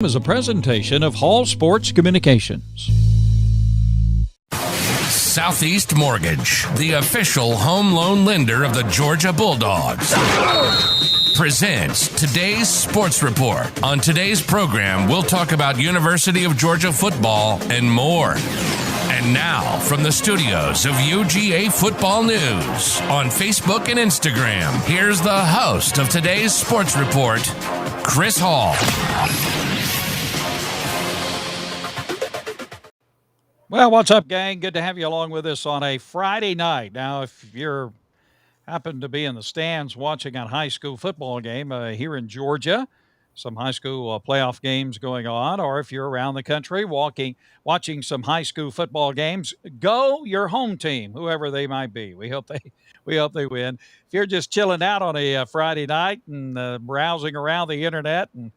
Is a presentation of Hall Sports Communications. Southeast Mortgage, the official home loan lender of the Georgia Bulldogs, presents today's sports report. On today's program, we'll talk about University of Georgia football and more. And now, from the studios of UGA Football News on Facebook and Instagram, here's the host of today's sports report, Chris Hall. Well, what's up, gang? Good to have you along with us on a Friday night. Now, if you're happen to be in the stands watching a high school football game here in Georgia, some high school playoff games going on, or if you're around the country watching some high school football games, go your home team, whoever they might be. We hope they win. If you're just chilling out on a Friday night and browsing around the internet and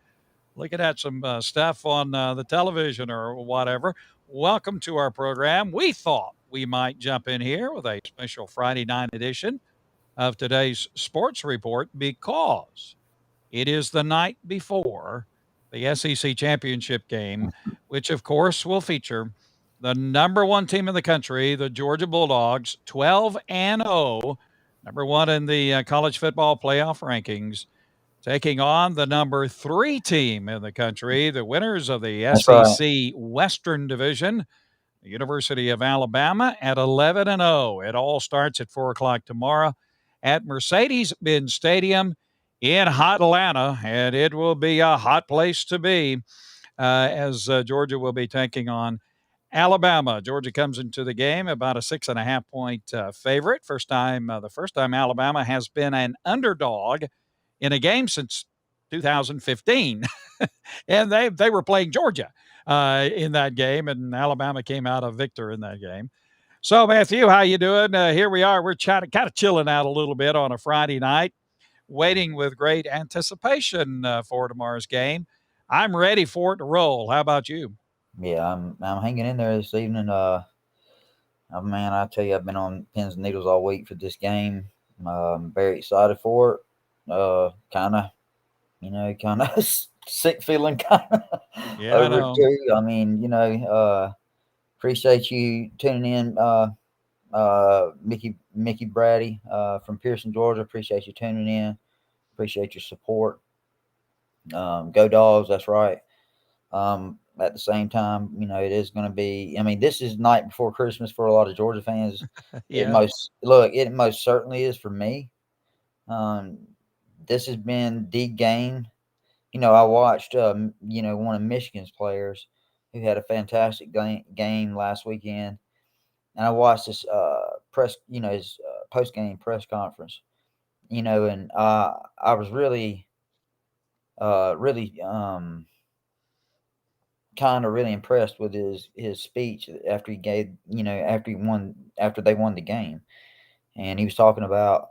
looking at some stuff on the television or whatever, welcome to our program. We thought we might jump in here with a special Friday night edition of today's sports report because it is the night before the SEC championship game, which of course will feature the number one team in the country, the Georgia Bulldogs, 12-0, number one in the college football playoff rankings, taking on the number 3 team in the country, the winners of the SEC Western Division, the University of Alabama, at 11-0. It all starts at 4 o'clock tomorrow at Mercedes-Benz Stadium in hot Atlanta, and it will be a hot place to be as Georgia will be taking on Alabama. Georgia comes into the game about a 6.5-point favorite. The first time Alabama has been an underdog in a game since 2015, and they were playing Georgia in that game, and Alabama came out a victor in that game. So, Matthew, how you doing? Here we are. We're kind of chilling out a little bit on a Friday night, waiting with great anticipation for tomorrow's game. I'm ready for it to roll. How about you? Yeah, I'm hanging in there this evening. Man, I tell you, I've been on pins and needles all week for this game. I'm very excited for it. Kind of sick feeling, Yeah, over I know. too. I mean, appreciate you tuning in, Mickey Brady from Pearson, Georgia. Appreciate you tuning in. Appreciate your support. Go Dogs, that's right. At the same time, it is going to be. I mean, this is night before Christmas for a lot of Georgia fans. Yeah. It most certainly is for me. This has been the game. I watched, one of Michigan's players who had a fantastic game last weekend, and I watched this his post-game press conference, and I was really impressed with his speech after he gave, after they won the game, and he was talking about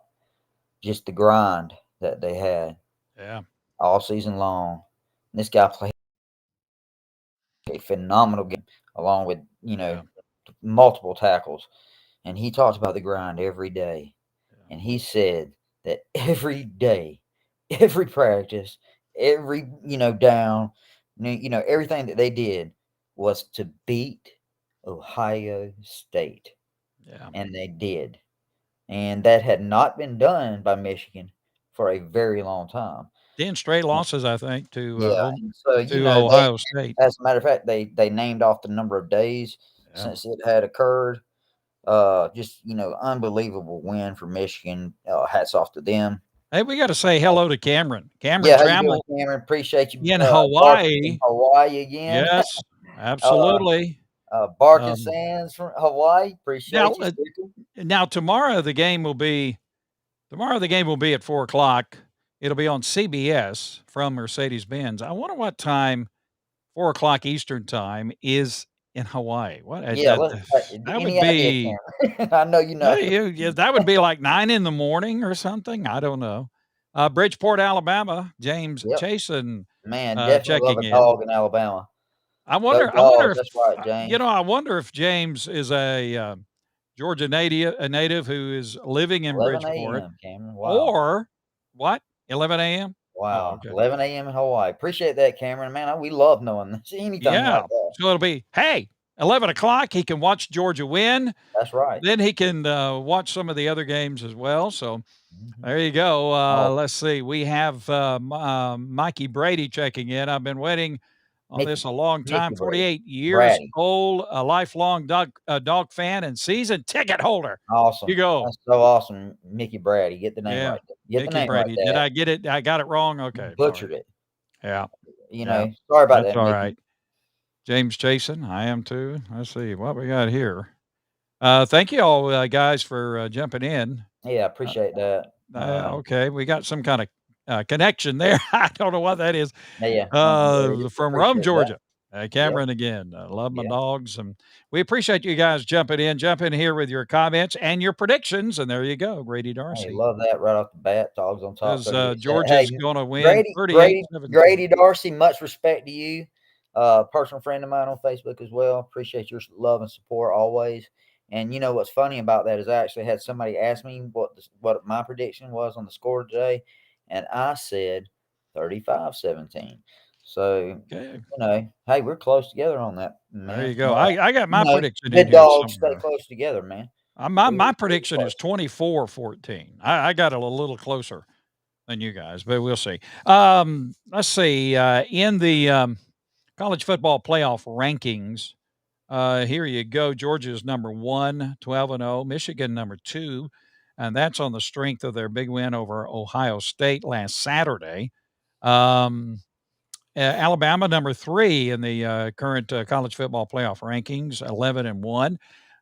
just the grind that they had. Yeah. All season long. And this guy played a phenomenal game along with, multiple tackles. And he talked about the grind every day. Yeah. And he said that every day, every practice, every, down, everything that they did was to beat Ohio State. Yeah. And they did. And that had not been done by Michigan for a very long time. 10 straight losses, I think, to Ohio State. As a matter of fact, they named off the number of days since it had occurred. Just unbelievable win for Michigan. Hats off to them. Hey, we got to say hello to Cameron. Cameron Trammell. Cameron, appreciate you in Hawaii. In Hawaii again. Yes, absolutely. Barking Sands from Hawaii. Appreciate you. Now tomorrow the game will be at 4 o'clock. It'll be on CBS from Mercedes-Benz. I wonder what time 4 o'clock Eastern time is in Hawaii. What? Yeah, that would be. I know you know. That would be like 9 in the morning or something. I don't know. Bridgeport, Alabama. James Chasen. Man, definitely love a dog in Alabama. I wonder if that's right, James. I wonder if James is a Georgia native who is living in Bridgeport, Cameron. Wow. Or what? 11 a.m. Wow. okay. 11 a.m. in Hawaii. Appreciate that, Cameron. Man, we love knowing this. Anything Yeah. like that. So it'll be, hey, 11 o'clock. He can watch Georgia win. That's right. Then he can watch some of the other games as well. So Mhm. there you go. Oh, Let's see. We have Mikey Brady checking in. I've been waiting on this a long time. Mickey Brady. 48 years Brady. old, a lifelong dog fan and season ticket holder. Awesome. You go. That's so awesome, Mickey Brady. Get the name Yeah. right. Get the Mickey name right, Brady. Did Dad. I get it? I got it wrong? You Okay. Sorry. butchered it. Yeah. Sorry about That's that, all Mickey. right. James Jason, I am too. Let's see what we got here. Thank you all guys for jumping in. Yeah, I appreciate that. Okay, we got some kind of connection there. I don't know what that is. Yeah. From Rome, Appreciate Georgia. Yep. Cameron again. Love my Yeah. dogs, and we appreciate you guys jumping in. Jump in here with your comments and your predictions, and there you go, Grady Hey, Darcy. love that right off the bat. Dogs on top. Because 38. Georgia's Hey, going to win Grady 38-17. Darcy, much respect to you. Personal friend of mine on Facebook as well. Appreciate your love and support always. And you know what's funny about that is I actually had somebody ask me what my prediction was on the score today, and I said 35-17. So Okay, hey, we're close together on that, man. there you go. I got my prediction in Good here dogs stay somewhere. close together, man. My prediction is 24-14. I got it a little closer than you guys, but we'll see. Let's see. In the college football playoff rankings, here you go. Georgia's number 1, 12-0. Michigan number 2, and that's on the strength of their big win over Ohio State last Saturday. Alabama number 3 in the current college football playoff rankings, 11-1.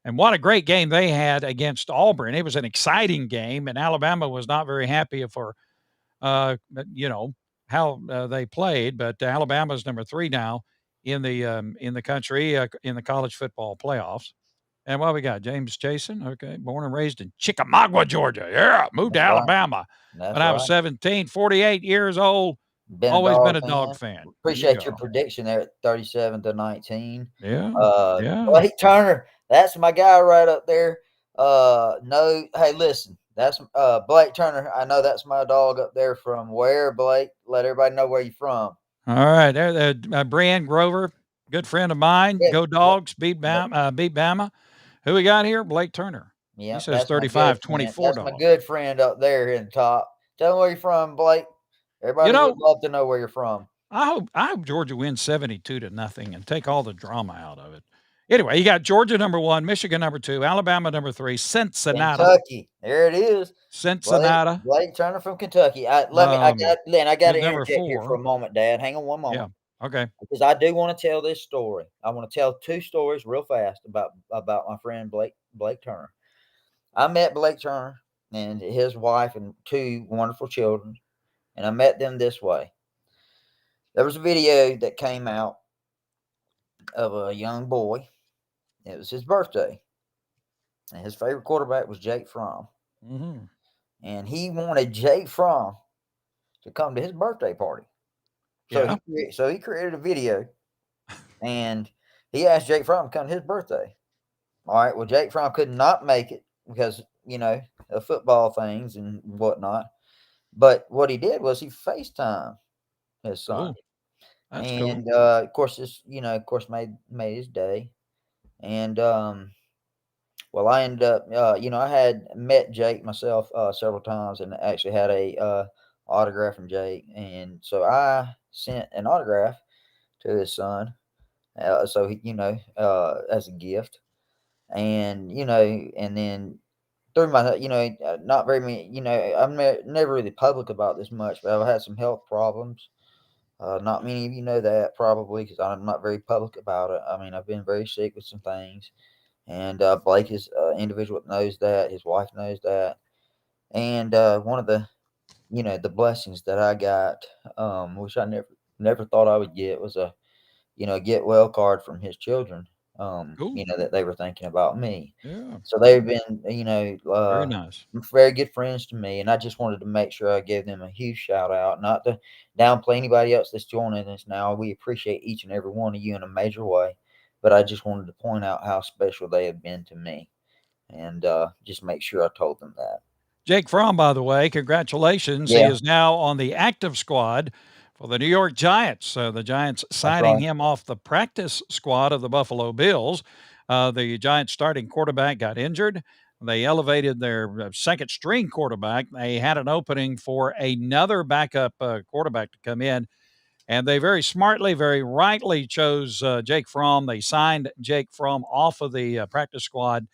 And what a great game they had against Auburn. It was an exciting game, and Alabama was not very happy for, how they played. But Alabama's number 3 now in the country in the college football playoffs. And what we got? James Jason, okay, born and raised in Chickamauga, Georgia. Yeah, moved to Alabama when I was 17, 48 years old. Always been a dog fan. Appreciate your prediction there at 37-19. Yeah. Blake Turner, that's my guy right up there. Hey, listen, that's Blake Turner. I know that's my dog up there from where, Blake? Let everybody know where you're from. All right, there, Brian Grover, good friend of mine. Yeah. Go Dogs, beat Bama. Who we got here? Blake Turner. Yeah, he says 35-24. That's my good friend up there in the top. Tell me where you're from, Blake. Everybody would love to know where you're from. I hope Georgia wins 72-0 and take all the drama out of it. Anyway, you got Georgia number 1, Michigan number 2, Alabama number 3, Cincinnati. Kentucky. There it is. Cincinnati. Blake Turner from Kentucky. I got to interject here for a moment, Dad. Hang on one moment. Yeah. Okay. Because I do want to tell this story. I want to tell 2 stories real fast about my friend Blake Turner. I met Blake Turner and his wife and 2 wonderful children, and I met them this way. There was a video that came out of a young boy. It was his birthday, and his favorite quarterback was Jake Fromm. Mm-hmm. And he wanted Jake Fromm to come to his birthday party. So he created a video, and he asked Jake Fromm to come to his birthday. All right. Well, Jake Fromm could not make it because, of football things and whatnot. But what he did was he FaceTimed his son. That's and cool. Of course, this, made his day. And well, I ended up, I had met Jake myself several times, and actually had a autograph from Jake, and so I sent an autograph to his son, so he, as a gift, and and then through my, not very many, I'm never really public about this much, but I've had some health problems. Not many of you know that probably because I'm not very public about it. I mean, I've been very sick with some things, and Blake is an individual that knows that. His wife knows that, and one of the, the blessings that I got, which I never thought I would get, was a, get well card from his children. Cool. That they were thinking about me. Yeah. So they've been, very nice, very good friends to me, and I just wanted to make sure I gave them a huge shout out, not to downplay anybody else that's joining us now. We appreciate each and every one of you in a major way, but I just wanted to point out how special they have been to me, and just make sure I told them that. Jake Fromm, by the way, congratulations. He Yeah, is now on the active squad for the New York Giants. The Giants that's signing right. him off the practice squad of the Buffalo Bills. The Giants starting quarterback got injured. They elevated their second string quarterback. They had an opening for another backup quarterback to come in. And they very smartly, very rightly chose Jake Fromm. They signed Jake Fromm off of the practice squad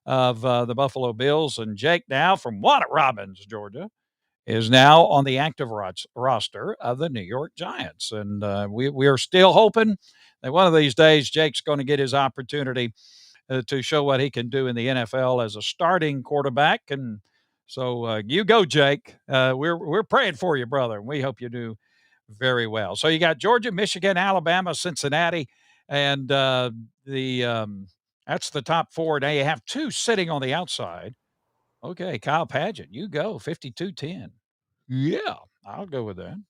of the Buffalo Bills. And Jake now from Walnut Robins, Georgia, is now on the active roster of the New York Giants. And we are still hoping that one of these days Jake's going to get his opportunity to show what he can do in the NFL as a starting quarterback. And so you go, Jake. We're praying for you, brother. And we hope you do very well. So you got Georgia, Michigan, Alabama, Cincinnati, and that's the top four. Now you have two sitting on the outside. Okay, Kyle Padgett, you go 52-10. Yeah, I'll go with that.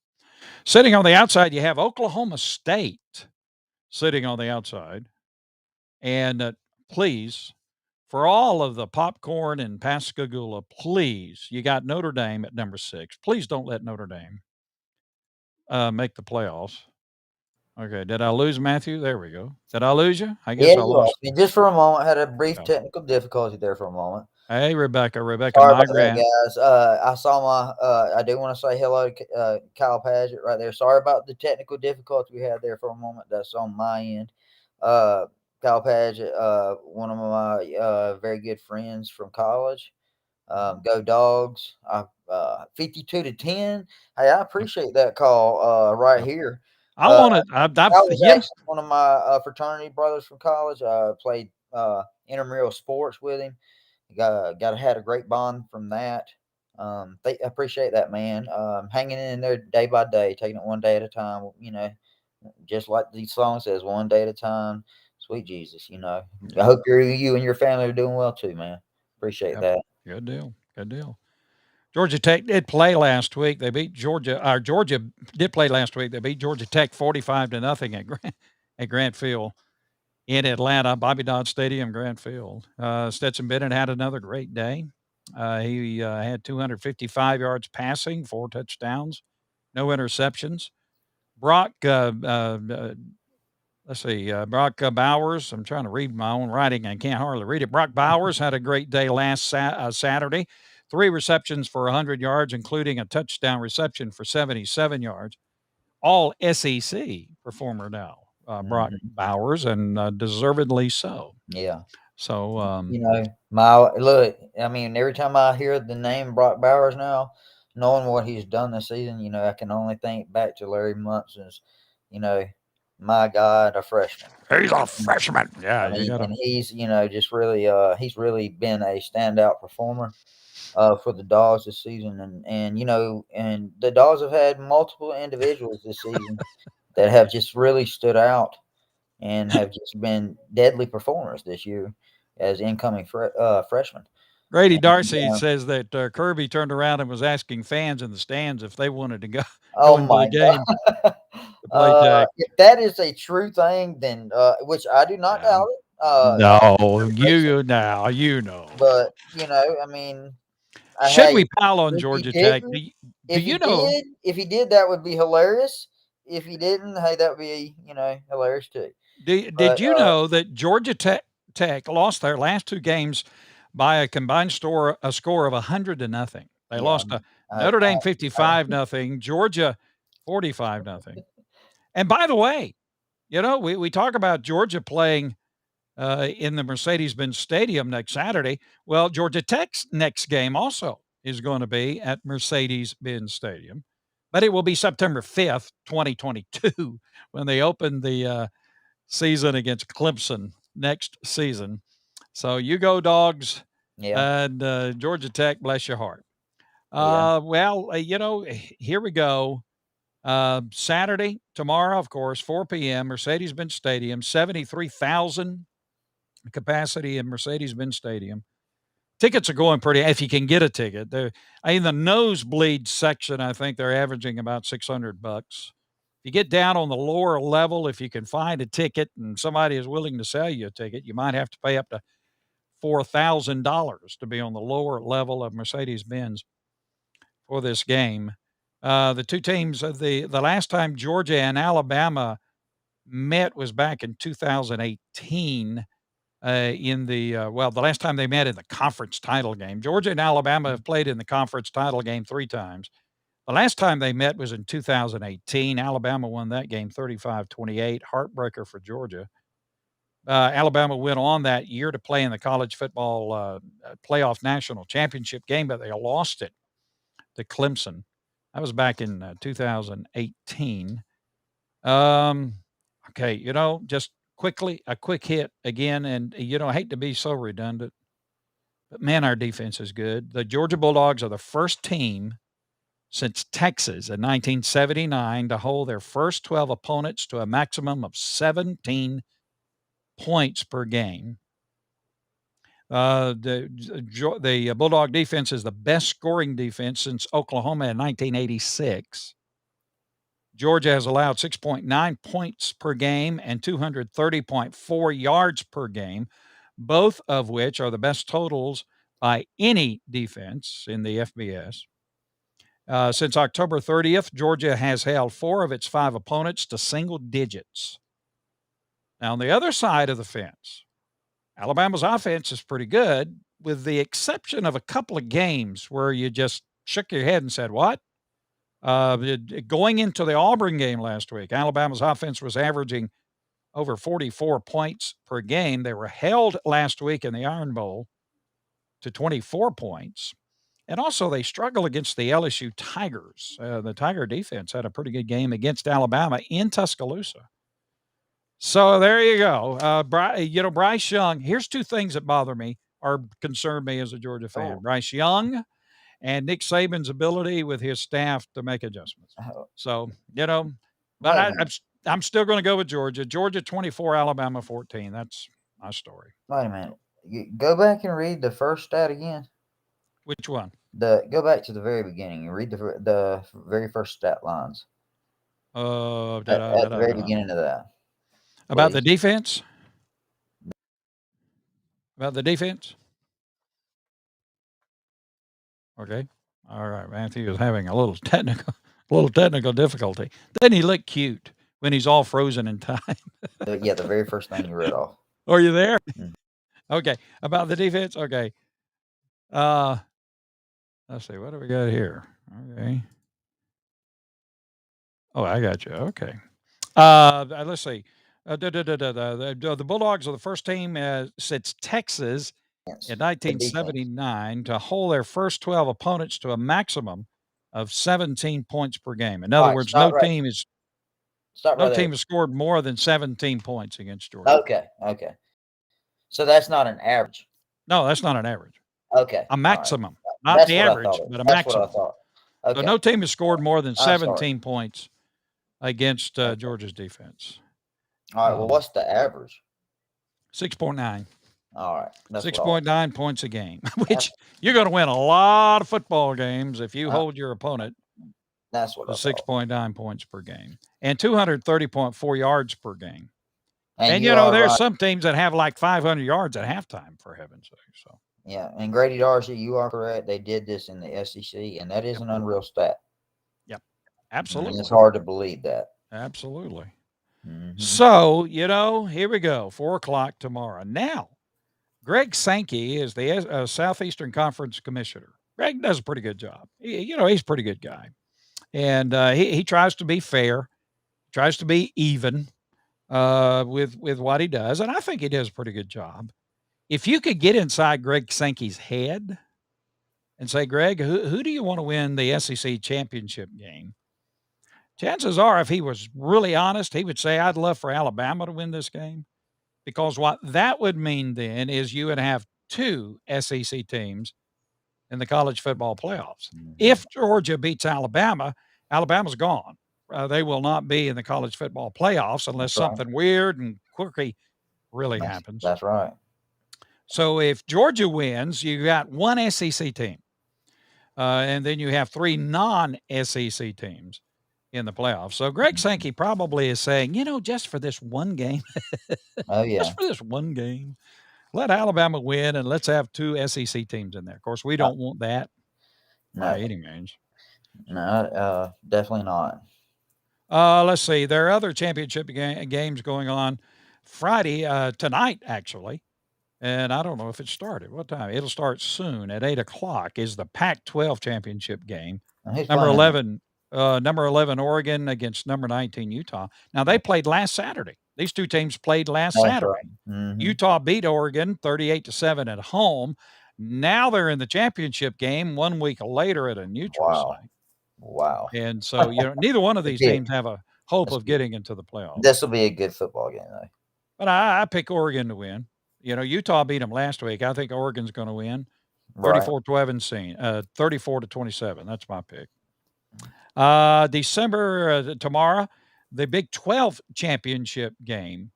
Sitting on the outside, you have Oklahoma State sitting on the outside. And please, for all of the popcorn and Pascagoula, please, you got Notre Dame at number 6. Please don't let Notre Dame make the playoffs. Okay, did I lose Matthew? There we go. Did I lose you? I guess Yeah, I you lost. lost me just for a moment. Had a brief Yeah. technical difficulty there for a moment. Hey, Rebecca, Sorry my about that, grand. guys. I saw I do want to say hello to Kyle Padgett right there. Sorry about the technical difficulty we had there for a moment. That's on my end. Kyle Padgett, one of my very good friends from college. Go Dogs. 52-10. Hey, I appreciate that call right Yep. here. I want to. That was Yep. actually one of my fraternity brothers from college. I played intramural sports with him. Had a great bond from that. I appreciate that, man. Hanging in there day by day, taking it one day at a time. Just like the song says, one day at a time. Sweet Jesus, I hope you and your family are doing well too, man. Appreciate that. Good deal. Good deal. Georgia Tech did play last week. They beat Georgia. Georgia did play last week. They beat Georgia Tech 45-0 at Grant Field in Atlanta, Bobby Dodd Stadium, Grant Field. Stetson Bennett had another great day. He had 255 yards passing, 4 touchdowns, no interceptions. Brock, let's see, Brock Bowers. I'm trying to read my own writing. I can't hardly read it. Brock Bowers had a great day last Saturday. 3 receptions for 100 yards, including a touchdown reception for 77 yards. All SEC performer now, Brock Bowers, and deservedly so. Yeah. So, look, I mean, every time I hear the name Brock Bowers now, knowing what he's done this season, I can only think back to Larry Munson's, my God, a freshman. He's a freshman. Yeah, and he's, just really, he's really been a standout performer for the Dogs this season. And the Dogs have had multiple individuals this season that have just really stood out and have just been deadly performers this year as incoming freshmen. Grady Darcy says that Kirby turned around and was asking fans in the stands if they wanted to go into the game to play Tech. If that is a true thing, then which I do not doubt it. No, you know. But I mean, should we pile on Georgia Tech? If he did, that would be hilarious. If he didn't, hey, that would be hilarious too. Did you know that Georgia Tech lost their last 2 games by a combined score of 100-0? They lost to Notre Dame 55-0, Georgia 45-0. And by the way, we talk about Georgia playing in the Mercedes-Benz Stadium next Saturday. Well, Georgia Tech's next game also is going to be at Mercedes-Benz Stadium, but it will be September 5th, 2022, when they open the season against Clemson next season. So you go Dogs, and Georgia Tech, bless your heart. Well, here we go. Saturday, tomorrow, of course, 4 p.m., Mercedes-Benz Stadium, 73,000 capacity in Mercedes-Benz Stadium. Tickets are going pretty, if you can get a ticket. They're in the nosebleed section. I think they're averaging about $600. If you get down on the lower level, if you can find a ticket and somebody is willing to sell you a ticket, you might have to pay up to $4,000 to be on the lower level of Mercedes-Benz for this game. The two teams, the last time Georgia and Alabama met was back in 2018 the last time they met in the conference title game. Georgia and Alabama have played in the conference title game 3 times. The last time they met was in 2018. Alabama won that game 35-28, heartbreaker for Georgia. Alabama went on that year to play in the college football playoff national championship game, but they lost it to Clemson. That was back in 2018. Okay, just quickly, a quick hit again, and, I hate to be so redundant, but, man, our defense is good. The Georgia Bulldogs are the first team since Texas in 1979 to hold their first 12 opponents to a maximum of 17 points per game. The Bulldog defense is the best scoring defense since Oklahoma in 1986. Georgia has allowed 6.9 points per game and 230.4 yards per game, both of which are the best totals by any defense in the FBS. Since October 30th, Georgia has held 4 of its 5 opponents to single digits. Now, on the other side of the fence, Alabama's offense is pretty good, with the exception of a couple of games where you just shook your head and said, what? Going into the Auburn game last week, Alabama's offense was averaging over 44 points per game. They were held last week in the Iron Bowl to 24 points. And also, they struggle against the LSU Tigers. The Tiger defense had a pretty good game against Alabama in Tuscaloosa. So there you go. Bryce Young, here's 2 things that bother me or concern me as a Georgia fan. Bryce Young and Nick Saban's ability with his staff to make adjustments. So, but I'm still going to go with Georgia. Georgia 24, Alabama 14. That's my story. Wait a minute. Go back and read the first stat again. Which one? Go back to the very beginning and read the very first stat lines. At the very beginning of that. About the defense? About the defense? Okay. All right. Matthew is having a little technical difficulty. Doesn't he look cute when he's all frozen in time? Yeah, the very first thing you read off. Are you there? Okay. About the defense? Okay. Let's see. What do we got here? Okay. Oh, I got you. Okay. Let's see. The Bulldogs are the first team since Texas in 1979 to hold their first 12 opponents to a maximum of 17 points per game. In other words, no team has scored more than 17 points against Georgia. Okay. So that's not an average. No, that's not an average. Okay. A maximum. Right. Not the average, but a maximum. That's what I thought. Okay. So no team has scored more than 17 points against Georgia's defense. All right. Well, what's the average? 6.9. All right. 6.9 points a game, which you're going to win a lot of football games if you hold your opponent. That's what 6.9 points per game and 230.4 yards per game. And there's some teams that have like 500 yards at halftime, for heaven's sake. So. Yeah, and Grady Darcy, you are correct. They did this in the SEC, and that is an unreal stat. Yep, absolutely. And it's hard to believe that. Absolutely. Mm-hmm. So, here we go, 4:00 tomorrow. Now, Greg Sankey is the Southeastern Conference Commissioner. Greg does a pretty good job. He's a pretty good guy. And he tries to be fair, tries to be even with what he does. And I think he does a pretty good job. If you could get inside Greg Sankey's head and say, Greg, who do you want to win the SEC championship game? Chances are, if he was really honest, he would say, I'd love for Alabama to win this game. Because what that would mean then is you would have 2 SEC teams in the college football playoffs. Mm-hmm. If Georgia beats Alabama, Alabama's gone. They will not be in the college football playoffs unless something weird and quirky really happens. That's right. So if Georgia wins, you got 1 SEC team. And then you have 3 non-SEC teams in the playoffs. So Greg Sankey probably is saying, just for this one game. Oh, yeah. Just for this one game. let Alabama win and let's have 2 SEC teams in there. Of course, we don't want that by No, any means. definitely not. Let's see. There are other championship games going on Friday, tonight, actually. And I don't know if it started. What time? It'll start soon at 8 o'clock. Is the Pac-12 championship game? And who's Number playing? 11, number 11 Oregon against number 19 Utah. Now they played last Saturday. These two teams played last That's Saturday. right. Mhm. Utah beat Oregon 38-7 at home. Now they're in the championship game 1 week later at a neutral Wow. site. Wow. And so, neither one of these Yeah. teams have a hope That's of getting into the playoffs. This will be a good football game, though. But I pick Oregon to win. Utah beat them last week. I think Oregon's going to win. 34-27. That's my pick. December tomorrow, the Big 12 championship game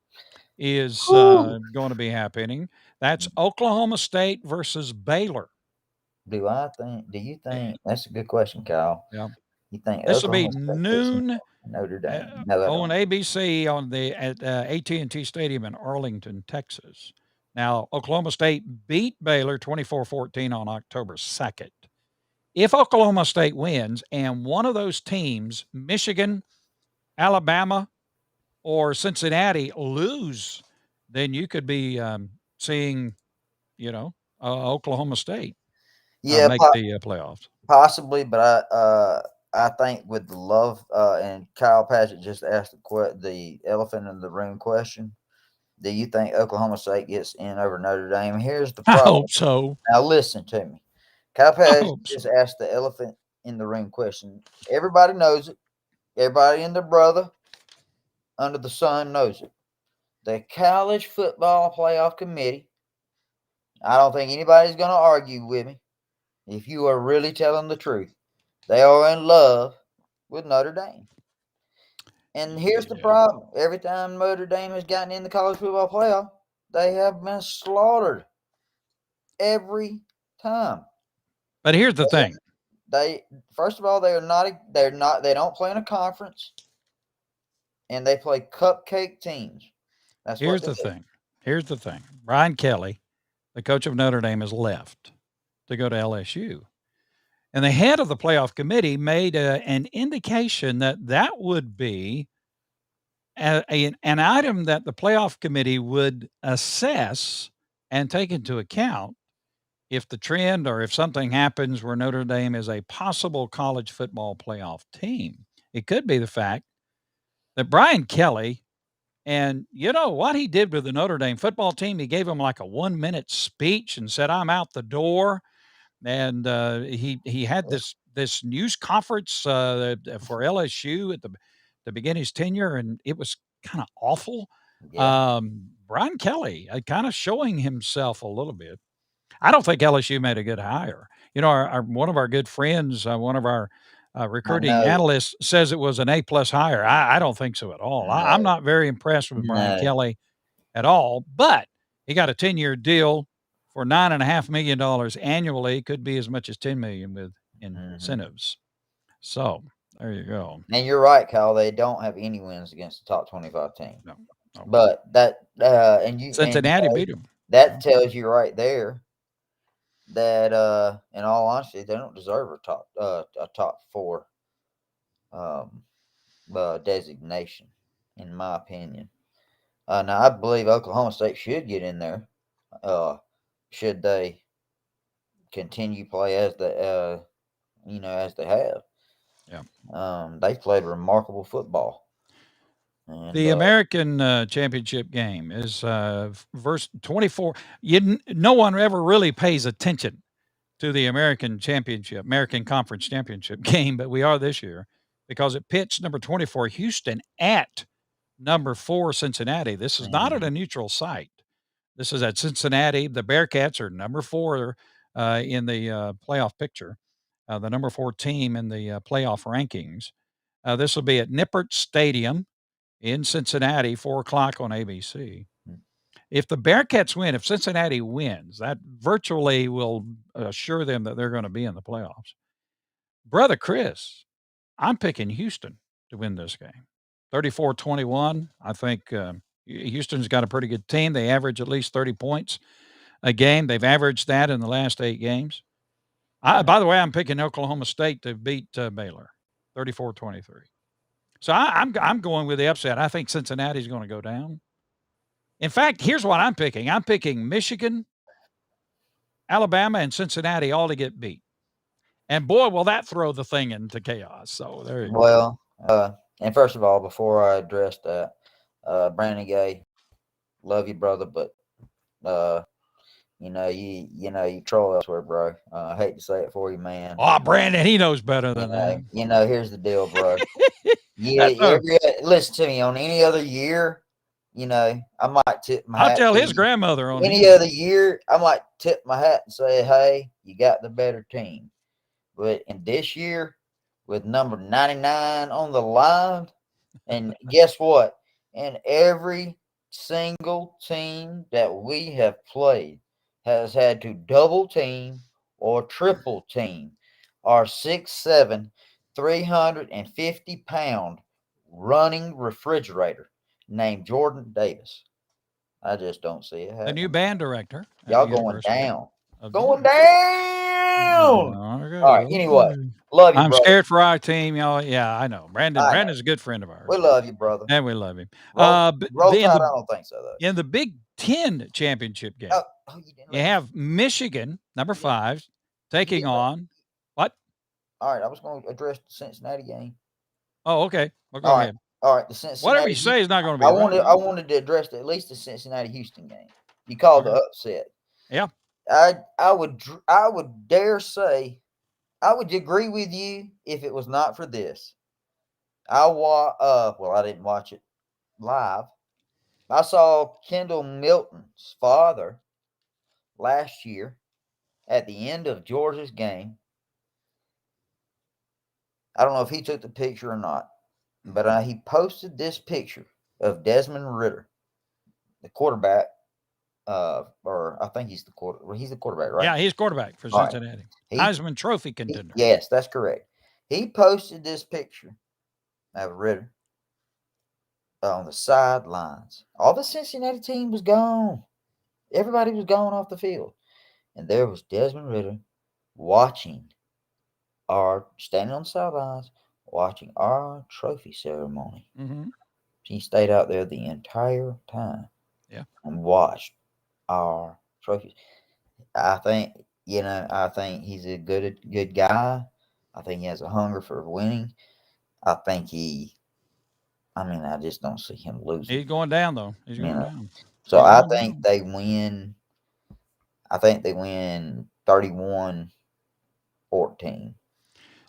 is going to be happening. That's Oklahoma State versus Baylor. Do you think that's a good question, Kyle? Yeah. You think This will be Oklahoma State noon Notre Dame on ABC at AT&T Stadium in Arlington, Texas. Now, Oklahoma State beat Baylor 24-14 on October 2nd. If Oklahoma State wins and one of those teams, Michigan, Alabama, or Cincinnati, lose, then you could be seeing, Oklahoma State make the playoffs. Possibly, but I think with the love and Kyle Paget just asked the elephant in the room question. Do you think Oklahoma State gets in over Notre Dame? Here's the problem. I hope so. Now listen to me. Kyle Paget just asked the elephant in the room question. Everybody knows it. Everybody and their brother under the sun knows it. The College Football Playoff Committee, I don't think anybody's going to argue with me if you are really telling the truth. They are in love with Notre Dame. And here's the problem. Every time Notre Dame has gotten in the college football playoff, they have been slaughtered. Every time. But here's the thing. First of all, they don't play in a conference. And they play cupcake teams. Here's the thing. Brian Kelly, the coach of Notre Dame, has left to go to LSU. And the head of the playoff committee made an indication that would be an item that the playoff committee would assess and take into account if the trend or if something happens where Notre Dame is a possible college football playoff team. It could be the fact that Brian Kelly, and what he did with the Notre Dame football team, he gave them like a 1-minute speech and said, "I'm out the door." And he had this news conference for LSU to begin his tenure, and it was kind of awful. Yeah. Brian Kelly kind of showing himself a little bit. I don't think LSU made a good hire. One of our good friends, one of our recruiting analysts, says it was an A+ hire. I don't think so at all. I'm not very impressed with Brian Kelly at all. But he got a 10-year deal for $9.5 million annually. Could be as much as $10 million with incentives. So there you go. And you're right, Kyle. They don't have any wins against the top 25 team. No. But Cincinnati beat them. That tells you right there that in all honesty, they don't deserve a top 4 designation, in my opinion. Now I believe Oklahoma State should get in there. Should they continue play as they have. Yeah. They've played remarkable football. And, the American championship game is verse 24. No one ever really pays attention to the American Conference Championship game, but we are this year because it pits number 24 Houston at number 4 Cincinnati. This is not at a neutral site. This is at Cincinnati. The Bearcats are number 4 in the playoff picture, the number 4 team in the playoff rankings. This will be at Nippert Stadium in Cincinnati, 4 o'clock on ABC. If the Bearcats win, if Cincinnati wins, that virtually will assure them that they're going to be in the playoffs. Brother Chris, I'm picking Houston to win this game. 34-21. I think Houston's got a pretty good team. They average at least 30 points a game. They've averaged that in the last 8 games. By the way, I'm picking Oklahoma State to beat Baylor, 34-23. So I'm going with the upset. I think Cincinnati's going to go down. In fact, here's what I'm picking. I'm picking Michigan, Alabama, and Cincinnati all to get beat. And boy, will that throw the thing into chaos. So there you go. Well, and first of all, before I address that, Brandon Gay, love you, brother, but you troll elsewhere, bro. I hate to say it for you, man. Oh, Brandon, he knows better than that. Here's the deal, bro. Listen to me. On any other year, I might tip my hat. I'll tell his grandmother on any other year, I might tip my hat and say, hey, you got the better team. But in this year, with number 99 on the line, and guess what? And every single team that we have played has had to double team or triple team our 6'7", 350-pound running refrigerator named Jordan Davis. I just don't see it happening. The new band director. Y'all going down. Going down. All right. Anyway, love you, I'm brother. scared for our team. Y'all, yeah, I know. Brandon's a good friend of ours. We love you, brother. And we love him. Roll Tide, I don't think so, though. In the Big Ten championship game, you have Michigan, number 5, taking on what? All right, I was going to address the Cincinnati game. Oh, okay. Well, go ahead. All right, the Cincinnati. Whatever you say is not going to be. I wanted to address at least the Cincinnati-Houston game. You called the upset. Yeah. I would dare say, I would agree with you if it was not for this. I didn't watch it live. I saw Kendall Milton's father last year at the end of Georgia's game. I don't know if he took the picture or not, but he posted this picture of Desmond Ridder, the quarterback. Or I think he's the quarterback, right? Yeah, he's quarterback for Cincinnati. Heisman Trophy contender. Yes, that's correct. He posted this picture of Ridder on the sidelines. All the Cincinnati team was gone. Everybody was gone off the field. And there was Desmond Ridder standing on the sidelines, watching our trophy ceremony. Mm-hmm. He stayed out there the entire time. Yeah. And watched our trophies. I think he's a good guy. I think he has a hunger for winning. I just don't see him losing. He's going down, though. He's going down. So I think they win. I think they win 31-14.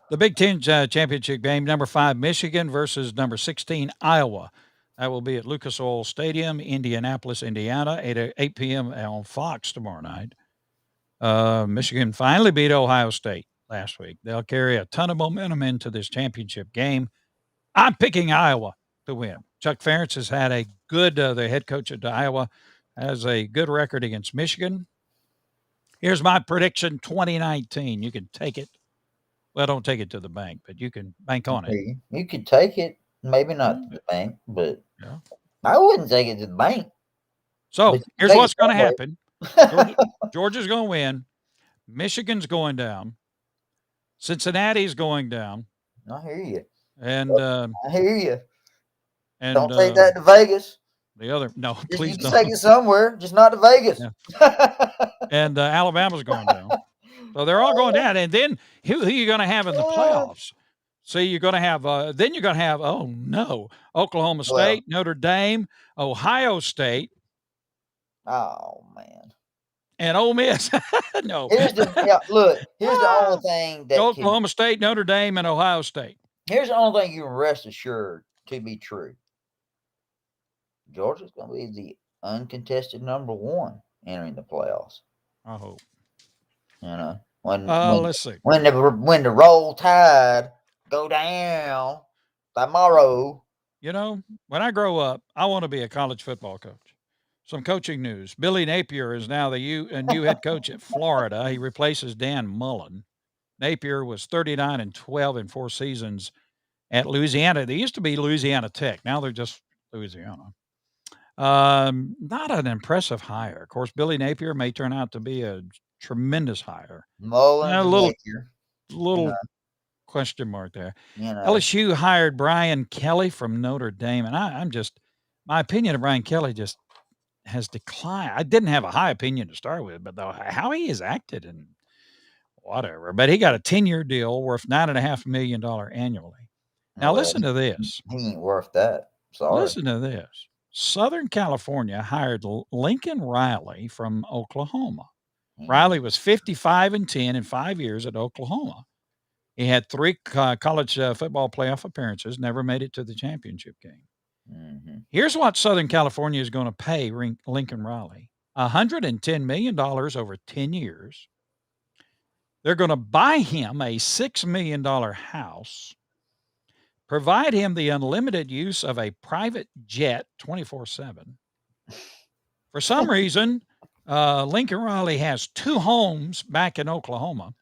The Big Ten championship game, number 5, Michigan versus number 16, Iowa. That will be at Lucas Oil Stadium, Indianapolis, Indiana, 8 p.m. on Fox tomorrow night. Michigan finally beat Ohio State last week. They'll carry a ton of momentum into this championship game. I'm picking Iowa to win. Chuck Ferentz has had a good, the head coach at Iowa, has a good record against Michigan. Here's my prediction, 2019. You can take it. Well, don't take it to the bank, but you can bank on it. You could take it. Maybe not to the bank, but I wouldn't take it to the bank. So here's what's going to happen. Georgia's going to win. Michigan's going down. Cincinnati's going down. I hear you. And I hear you. And don't take that to Vegas. Please don't. Take it somewhere, just not to Vegas. Yeah. And Alabama's going down. So they're all going down. And then who are you going to have in the playoffs? See, you're going to have Oklahoma State, Notre Dame, Ohio State. Oh, man. And Ole Miss. No. Here's the only thing that Oklahoma State, Notre Dame, and Ohio State. Here's the only thing you can rest assured to be true. Georgia's going to be the uncontested number 1 entering the playoffs. I hope. Let's see. When the Roll Tide go down tomorrow. When I grow up, I want to be a college football coach. Some coaching news. Billy Napier is now the new head coach at Florida. He replaces Dan Mullen. Napier was 39-12 in 4 seasons at Louisiana. They used to be Louisiana Tech. Now they're just Louisiana. Not an impressive hire. Of course, Billy Napier may turn out to be a tremendous hire. Mullins A and little Napier, you know, little question mark there. you know. LSU hired Brian Kelly from Notre Dame, and I'm just my opinion of Brian Kelly just has declined. I didn't have a high opinion to start with, but how he has acted and whatever. But he got a 10-year deal worth $9.5 million annually. Now Well, listen to this. he ain't worth that. Sorry. Listen to this. Southern California hired Lincoln Riley from Oklahoma. Riley was 55-10 in 5 years at Oklahoma. He had 3 college football playoff appearances, never made it to the championship game. Mm-hmm. Here's what Southern California is going to pay Lincoln Riley: $110 million over 10 years. They're going to buy him a $6 million house, provide him the unlimited use of a private jet 24/7. For some reason, Lincoln Riley has 2 homes back in Oklahoma.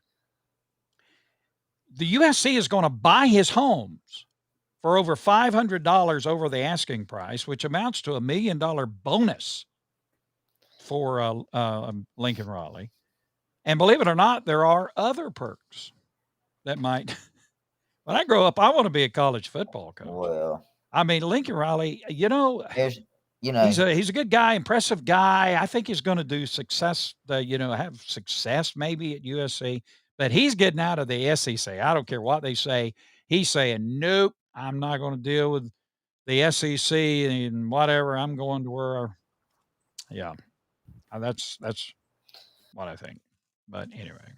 The USC is going to buy his homes for over $500 over the asking price, which amounts to $1 million bonus for Lincoln Riley. And believe it or not, there are other perks that might. When I grow up, I want to be a college football coach. Well, I mean, Lincoln Riley, he's a good guy, impressive guy. I think he's going to do success, have success maybe at USC, but he's getting out of the SEC. I don't care what they say. He's saying, nope, I'm not going to deal with the SEC and whatever. I'm going to where, that's what I think. But anyway,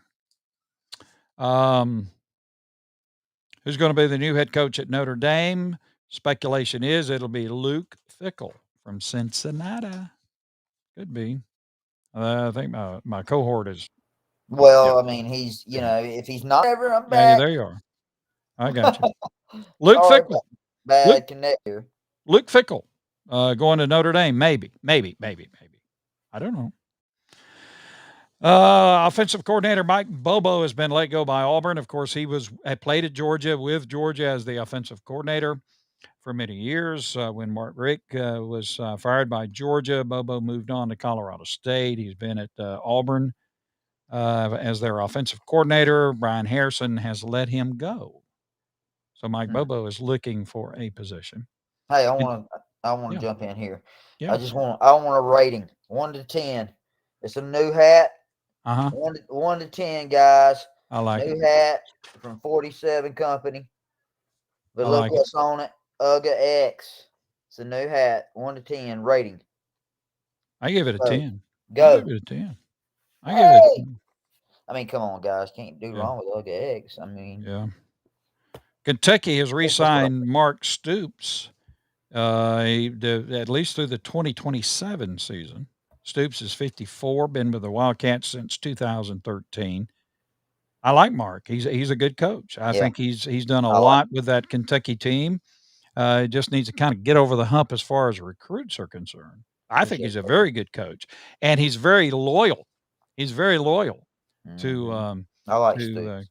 who's going to be the new head coach at Notre Dame? Speculation is it'll be Luke Fickell from Cincinnati. Could be. I think my cohort is. Well, I mean, he's if he's not ever, I'm Yeah, back. there you are. I got you. Luke Fickell. Bad connect here. Luke Fickell going to Notre Dame. Maybe. I don't know. Offensive coordinator Mike Bobo has been let go by Auburn. Of course, he had played at Georgia with Georgia as the offensive coordinator for many years. When Mark Richt was fired by Georgia, Bobo moved on to Colorado State. He's been at Auburn as their offensive coordinator. Brian Harrison has let him go. So Mike Bobo is looking for a position. Hey, I want to jump in here. Yeah. I want a rating 1 to 10. It's a new hat. 1 to 10, guys. I like new hat from 47 Company. But look what's on it. UGA X. It's a new hat. 1 to 10 rating. I give it a 10. Go. I give it a 10. I give it a 10. I mean, come on, guys. Can't do wrong with UGA X. I mean. Yeah. Kentucky has re-signed Mark Stoops at least through the 2027 season. Stoops is 54, been with the Wildcats since 2013. I like Mark. He's a good coach. I think he's done a lot with that Kentucky team. Just needs to kind of get over the hump as far as recruits are concerned. I think he's a very good coach, and he's very loyal. He's very loyal to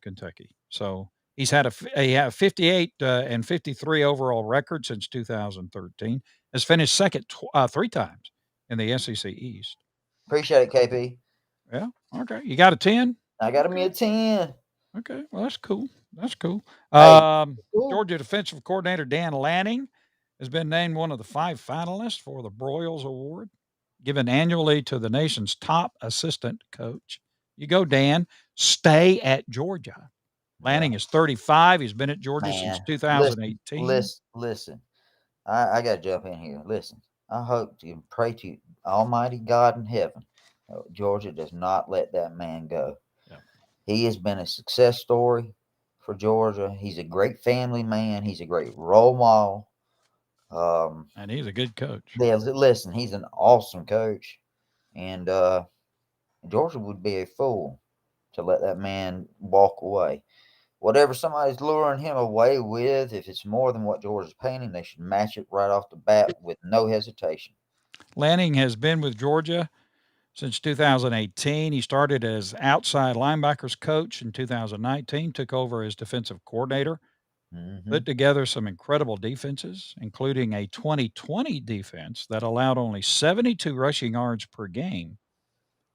Kentucky. So he's had a 58 and 53 overall record since 2013. Has finished second 3 times in the SEC East. Appreciate it, KP. Yeah. Okay. You got a 10? I got me a 10. Okay. Well, that's cool. Cool. Georgia defensive coordinator Dan Lanning has been named one of the 5 finalists for the Broyles Award, given annually to the nation's top assistant coach. You go, Dan. Stay at Georgia. Lanning is 35. He's been at Georgia since 2018. Listen. I got to jump in here. Listen. I hope to pray to Almighty God in heaven. Georgia does not let that man go. Yeah. He has been a success story for Georgia. He's a great family man. He's a great role model. And he's a good coach. Yeah, listen, he's an awesome coach. And Georgia would be a fool to let that man walk away. Whatever somebody's luring him away with, if it's more than what Georgia's paying him, they should match it right off the bat with no hesitation. Lanning has been with Georgia since 2018. He started as outside linebackers coach in 2019, took over as defensive coordinator put together some incredible defenses, including a 2020 defense that allowed only 72 rushing yards per game,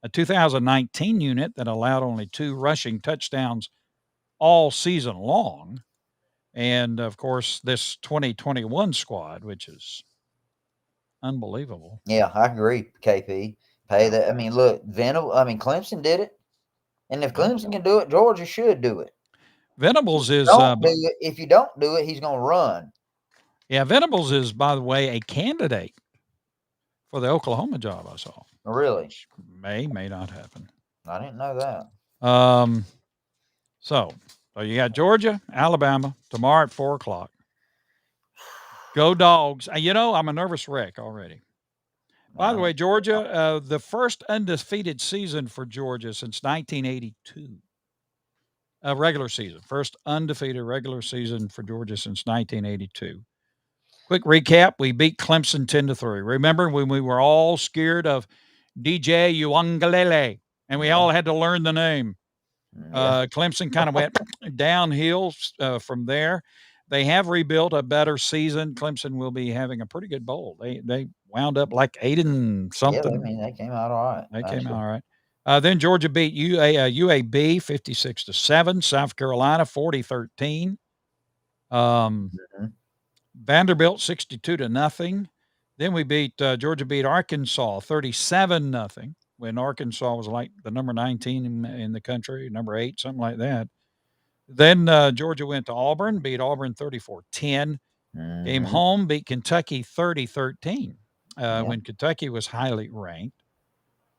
a 2019 unit that allowed only 2 rushing touchdowns all season long, and of course, this 2021 squad, which is unbelievable. Yeah, I agree, KP. Pay that. I mean, look, Clemson did it. And if Clemson can do it, Georgia should do it. Venables is if you don't do it, he's going to run. Yeah, Venables is, by the way, a candidate for the Oklahoma job. I saw. Really? May not happen. I didn't know that. So you got Georgia, Alabama tomorrow at 4:00. Go Dogs! I'm a nervous wreck already. By the way, Georgia, the first undefeated season for Georgia since 1982. Regular season. First undefeated regular season for Georgia since 1982. Quick recap. We beat Clemson 10-3. Remember when we were all scared of DJ Uiagalelei, and we all had to learn the name. Clemson kind of went downhill from there. They have rebuilt a better season. Clemson will be having a pretty good bowl. They wound up like 8 and something. Yeah, they came out all right. Then Georgia beat UAB 56-7. South Carolina 40-13. Vanderbilt 62-0. Then we beat Georgia beat Arkansas 37-0 when Arkansas was like the number 19 in the country, number 8, something like that. Then Georgia went to Auburn, beat Auburn 34-10. Came home, beat Kentucky 30-13 when Kentucky was highly ranked.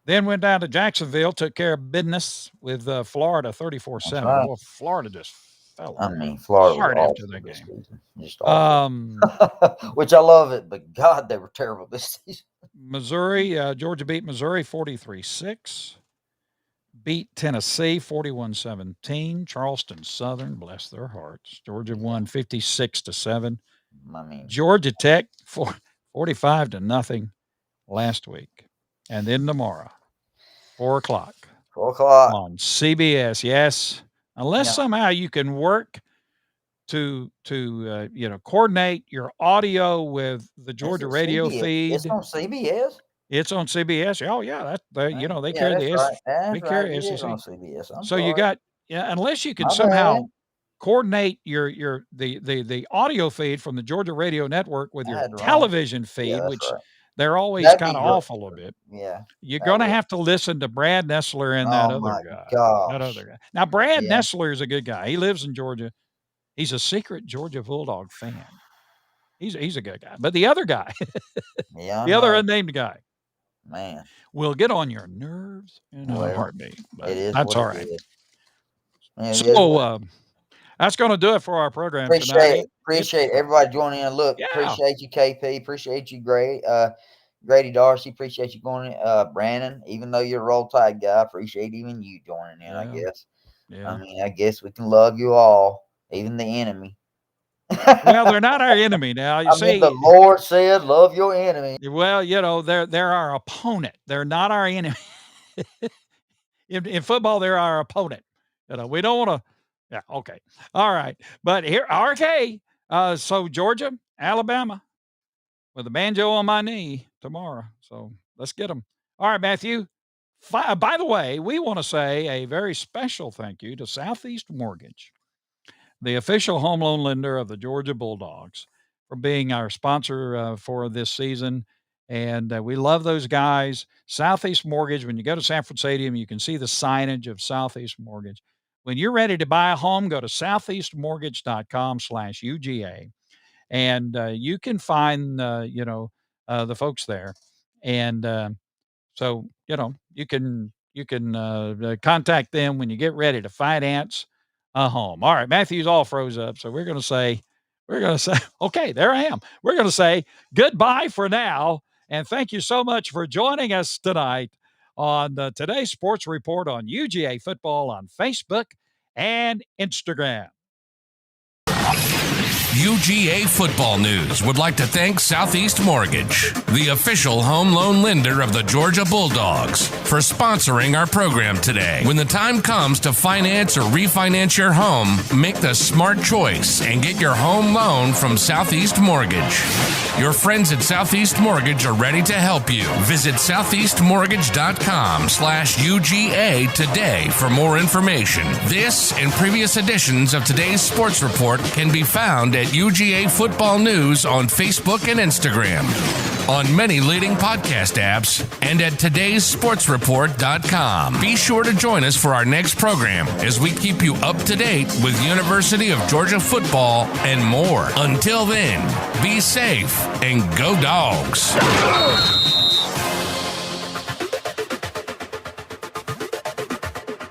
Then went down to Jacksonville, took care of business with Florida 34-7. Right. Well, Florida just fell. Florida hard was after that game. Just awful. Which I love it, but God, they were terrible this season. Missouri, Georgia beat Missouri 43-6. Beat Tennessee 41-17. Charleston Southern, bless their hearts. Georgia won 56-7. Georgia Tech 45-0 last week. And then tomorrow, 4:00. 4:00 on CBS. Yes, unless somehow you can work to coordinate your audio with the Georgia radio feed. It's on CBS. It's on CBS. Oh yeah, they carry the they carry SEC. on CBS. So you got unless you can somehow coordinate the audio feed from the Georgia radio network with your television feed, which they're always kind of off a little bit. Yeah. You're going to have to listen to Brad Nessler and that other guy. Now, Brad Nessler is a good guy. He lives in Georgia. He's a secret Georgia Bulldog fan. He's a good guy. But the other guy, the other unnamed guy, man, will get on your nerves in a heartbeat. But it is. That's all right. So that's going to do it for our program tonight. Appreciate everybody joining in. Look, appreciate you, KP. Appreciate you, Grady Darcy. Appreciate you going in. Brandon, even though you're a Roll Tide guy, appreciate even you joining in, I guess. Yeah. I guess we can love you all, even the enemy. Well, they're not our enemy now. You see, the Lord said, "Love your enemy." Well, they're our opponent. They're not our enemy. In football, they're our opponent. We don't want to. Yeah. Okay. All right. But here, RK. So Georgia, Alabama, with a banjo on my knee tomorrow. So let's get them. All right, Matthew. By the way, we want to say a very special thank you to Southeast Mortgage, the official home loan lender of the Georgia Bulldogs, for being our sponsor for this season. And we love those guys. Southeast Mortgage, when you go to Sanford Stadium, you can see the signage of Southeast Mortgage. When you're ready to buy a home, go to southeastmortgage.com/UGA. And you can find, the folks there. And so, you can contact them when you get ready to finance a home. All right, Matthew's all froze up. So we're going to say, okay, there I am. We're going to say goodbye for now. And thank you so much for joining us tonight on today's Sports Report on UGA Football on Facebook and Instagram. UGA Football News would like to thank Southeast Mortgage, the official home loan lender of the Georgia Bulldogs, for sponsoring our program today. When the time comes to finance or refinance your home, make the smart choice and get your home loan from Southeast Mortgage. Your friends at Southeast Mortgage are ready to help you. Visit southeastmortgage.com/UGA today for more information. This and previous editions of today's sports report can be found at UGA Football News on Facebook and Instagram, on many leading podcast apps, and at todaysportsreport.com. Be sure to join us for our next program as we keep you up to date with University of Georgia football and more. Until then, be safe and go Dogs.